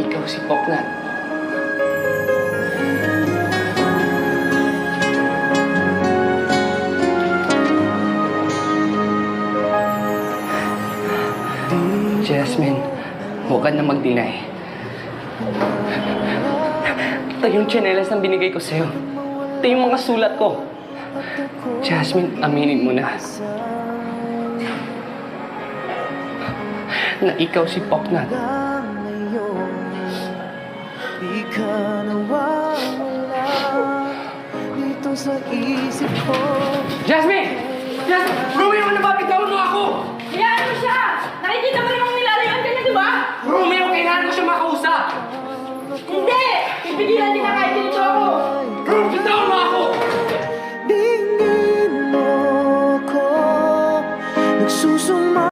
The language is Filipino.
Ikaw si Popnat. Jasmine, huwag ka na mag-deny. Ito yung tsinelas na binigay ko sa'yo. Ito yung mga sulat ko. Jasmine, aminin mo na. Na ikaw si Popnat. Di ka nawawala dito sa isip ko. Jasmine! Jasmine! Gawin mo na, bakit naman mo ako?